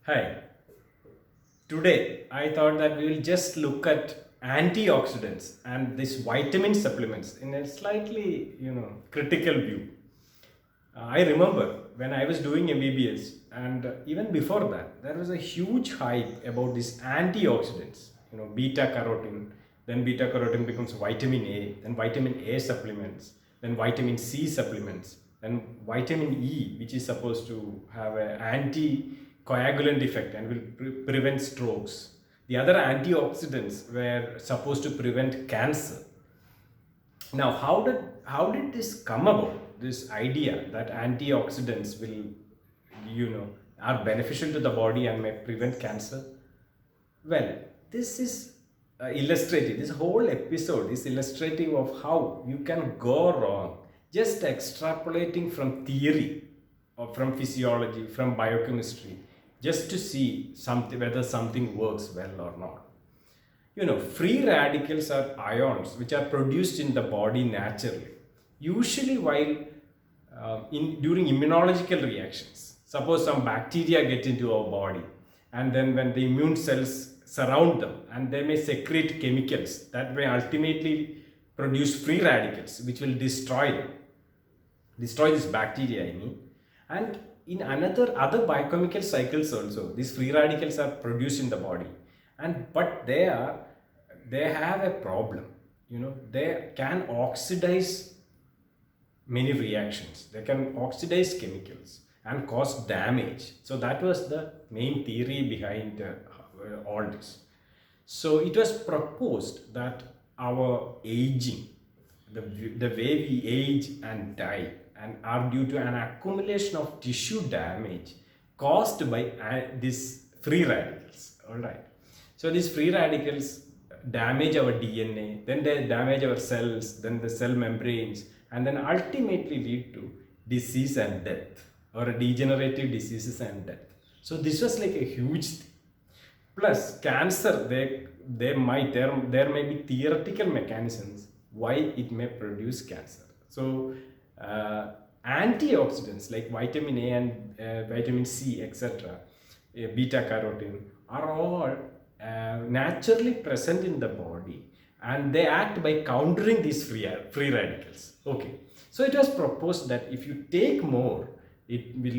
Hi, today I thought that we will just look at antioxidants and these vitamin supplements in a slightly, critical view. I remember when I was doing MBBS and even before that, there was a huge hype about these antioxidants, beta carotene, then beta carotene becomes vitamin A, then vitamin A supplements, then vitamin C supplements, then vitamin E, which is supposed to have an anticoagulant effect and will prevent strokes. The other antioxidants were supposed to prevent cancer. Now, how did this come about? This idea that antioxidants will, are beneficial to the body and may prevent cancer. Well, this is illustrative. This whole episode is illustrative of how you can go wrong just extrapolating from theory or from physiology, from biochemistry, just to see something whether something works well or not. Free radicals are ions which are produced in the body naturally, usually while in during immunological reactions. Suppose some bacteria get into our body, and then when the immune cells surround them, and they may secrete chemicals that may ultimately produce free radicals, which will destroy this bacteria. I mean, and in another other biochemical cycles also, these free radicals are produced in the body, and but they have a problem. They can oxidize many reactions. They can oxidize chemicals and cause damage. So that was the main theory behind all this. So it was proposed that our aging, the way we age and die, and are due to an accumulation of tissue damage caused by these free radicals. All right. So these free radicals damage our DNA, then they damage our cells, then the cell membranes, and then ultimately lead to disease and death, or degenerative diseases and death. So this was like a huge thing. Plus, cancer, there may be theoretical mechanisms why it may produce cancer. So, antioxidants like vitamin A and vitamin C, etc., beta carotene, are all naturally present in the body, and they act by countering these free radicals. Okay, so it was proposed that if you take more, it will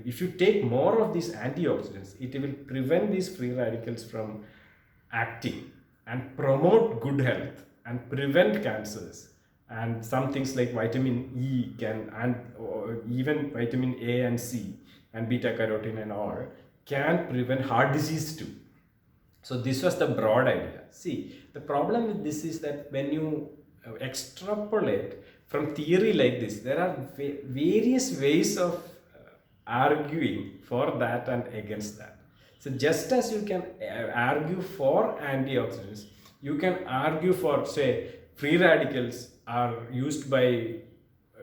if you take more of these antioxidants, it will prevent these free radicals from acting and promote good health and prevent cancers. And some things like vitamin E can, and even vitamin A and C and beta carotene and all, can prevent heart disease too. So this was the broad idea. See, the problem with this is that when you extrapolate from theory like this, there are various ways of arguing for that and against that. So just as you can argue for antioxidants, you can argue for, say, free radicals are used by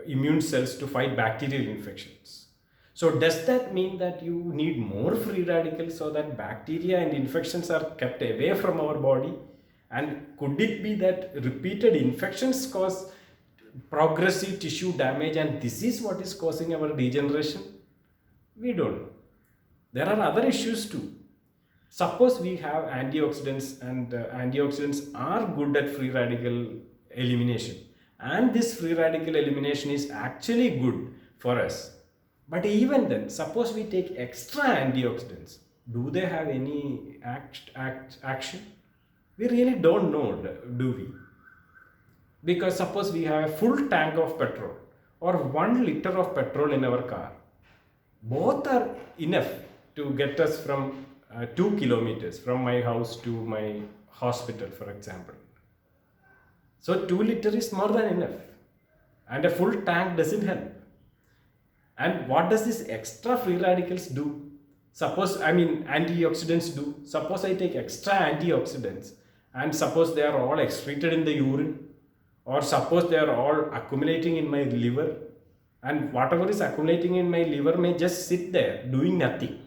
immune cells to fight bacterial infections. So does that mean that you need more free radicals so that bacteria and infections are kept away from our body? And could it be that repeated infections cause progressive tissue damage, and this is what is causing our degeneration? We don't know. There are other issues too. Suppose we have antioxidants, and antioxidants are good at free radical elimination, and this free radical elimination is actually good for us. But even then, suppose we take extra antioxidants, do they have any action? We really don't know, do we? Because suppose we have a full tank of petrol or 1 liter of petrol in our car, both are enough to get us from 2 kilometers from my house to my hospital, for example. So 2 liter is more than enough, and a full tank doesn't help. And what does this extra free radicals do? Suppose, antioxidants do. Suppose I take extra antioxidants, and suppose they are all excreted in the urine, or suppose they are all accumulating in my liver, and whatever is accumulating in my liver may just sit there doing nothing,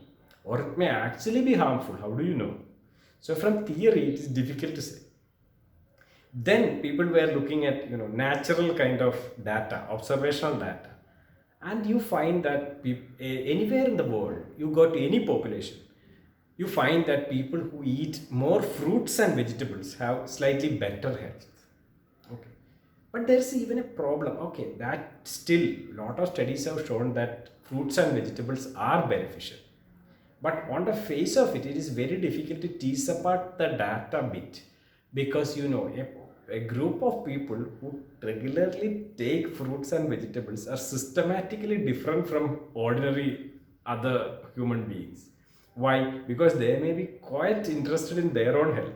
or it may actually be harmful. How do you know? So from theory, it is difficult to say. Then people were looking at natural kind of data, observational data, And you find that anywhere in the world, you go to any population, you find that people who eat more fruits and vegetables have slightly better health. Okay. But there's even a problem. Okay, that still, lot of studies have shown that fruits and vegetables are beneficial. But on the face of it, it is very difficult to tease apart the data bit, because a group of people who regularly take fruits and vegetables are systematically different from ordinary other human beings. Why? Because they may be quite interested in their own health.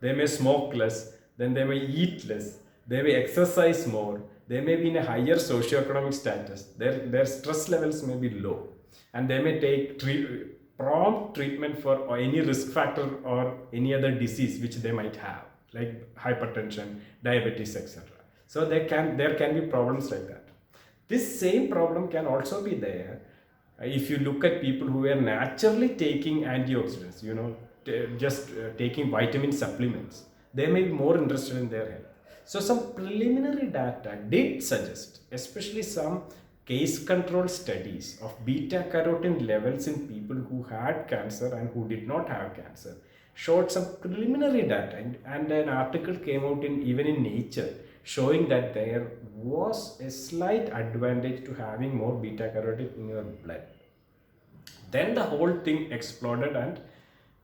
They may smoke less, then they may eat less, they may exercise more, they may be in a higher socioeconomic status, their stress levels may be low, and they may take prompt treatment for any risk factor or any other disease which they might have, like hypertension, diabetes, etc. So there can be problems like that. This same problem can also be there if you look at people who are naturally taking antioxidants, just taking vitamin supplements. They may be more interested in their health. So some preliminary data did suggest, especially some case control studies of beta carotene levels in people who had cancer and who did not have cancer, showed some preliminary data, and an article came out even in Nature, showing that there was a slight advantage to having more beta carotene in your blood. Then the whole thing exploded, and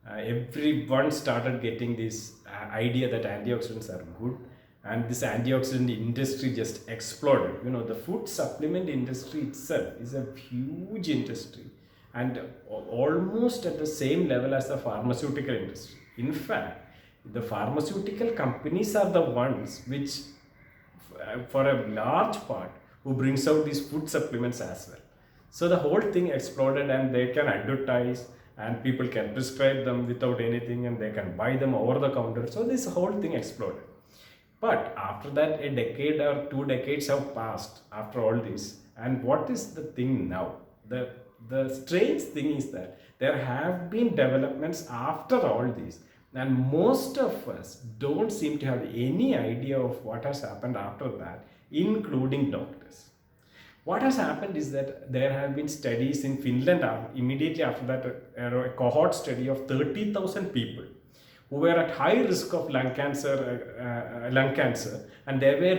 everyone started getting this idea that antioxidants are good, and this antioxidant industry just exploded. The food supplement industry itself is a huge industry, and almost at the same level as the pharmaceutical industry. In fact, the pharmaceutical companies are the ones which, for a large part, who brings out these food supplements as well. So the whole thing exploded, and they can advertise, and people can prescribe them without anything, and they can buy them over the counter. So this whole thing exploded. But after that, a decade or 2 decades have passed after all this. And what is the thing now? The strange thing is that there have been developments after all this, and most of us don't seem to have any idea of what has happened after that, including doctors. What has happened is that there have been studies in Finland immediately after that, a cohort study of 30,000 people who were at high risk of lung cancer, and they were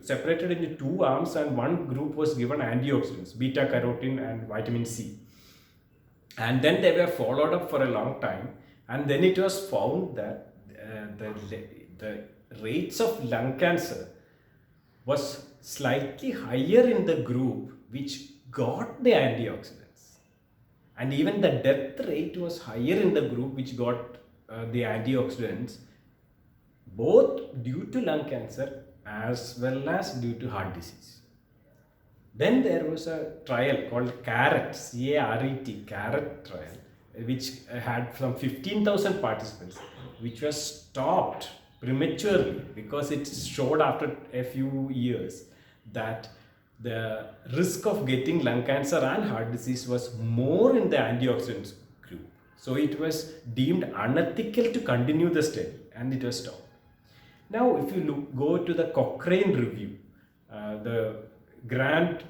separated into two arms, and one group was given antioxidants, beta carotene and vitamin C. And then they were followed up for a long time, and then it was found that the rates of lung cancer was slightly higher in the group which got the antioxidants, and even the death rate was higher in the group which got the antioxidants, both due to lung cancer as well as due to heart disease. Then there was a trial called CARET, C-A-R-E-T, CARET trial, which had some 15,000 participants, which was stopped prematurely because it showed after a few years that the risk of getting lung cancer and heart disease was more in the antioxidants group. So it was deemed unethical to continue the study, and it was stopped. Now, if you go to the Cochrane review, the grand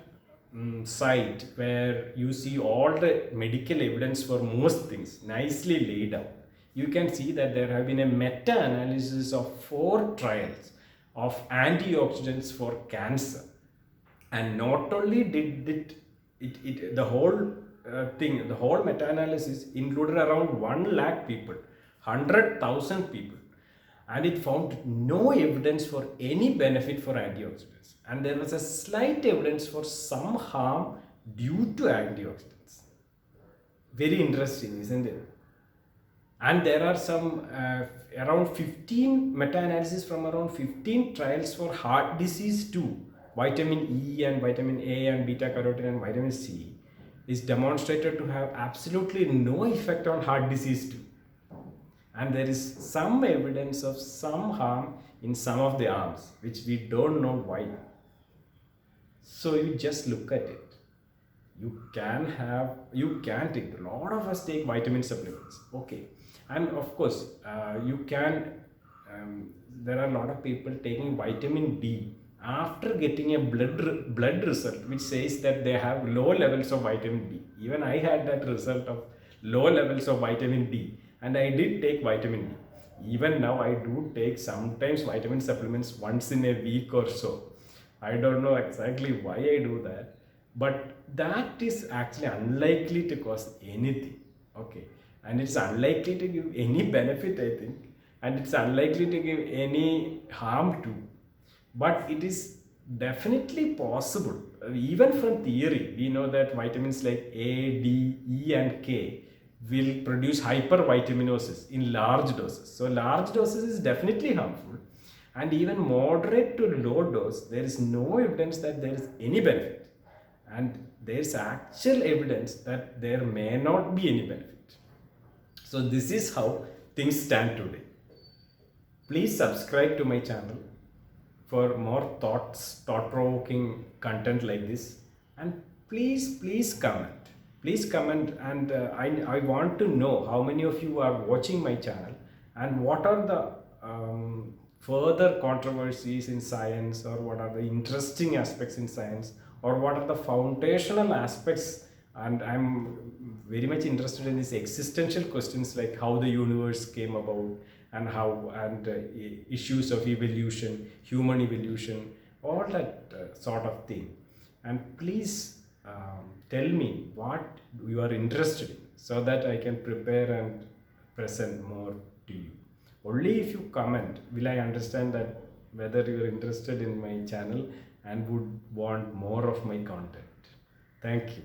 site where you see all the medical evidence for most things nicely laid out, you can see that there have been a meta-analysis of 4 trials of antioxidants for cancer. And not only did the whole the whole meta-analysis included around 1 lakh people, 100,000 people, and it found no evidence for any benefit for antioxidants, and there was a slight evidence for some harm due to antioxidants. Very interesting, isn't it? And there are some around 15 meta-analysis from around 15 trials for heart disease too. Vitamin E and vitamin A and beta carotene and vitamin C is demonstrated to have absolutely no effect on heart disease too. And there is some evidence of some harm in some of the arms, which we don't know why. So you just look at it. You can take, a lot of us take vitamin supplements, okay, and of course there are a lot of people taking vitamin D after getting a blood result which says that they have low levels of vitamin D. Even I had that result of low levels of vitamin D, and I did take vitamin D. Even now I do take sometimes vitamin supplements once in a week or so. I don't know exactly why I do that, but that is actually unlikely to cause anything. Okay, and it's unlikely to give any benefit, I think, and it's unlikely to give any harm too. But it is definitely possible. Even from theory we know that vitamins like A, D, E and K will produce hypervitaminosis in large doses. So large doses is definitely harmful, and even moderate to low dose there is no evidence that there is any benefit, and there's actual evidence that there may not be any benefit. So this is how things stand today. Please subscribe to my channel for more thought provoking content like this. And please comment. Please comment, and I want to know how many of you are watching my channel, and what are the further controversies in science, or what are the interesting aspects in science, or what are the foundational aspects. And I'm very much interested in these existential questions like how the universe came about, and how, and issues of evolution, human evolution, all that sort of thing. And please tell me what you are interested in, so that I can prepare and present more to you. Only if you comment will I understand that whether you are interested in my channel and would want more of my content. Thank you.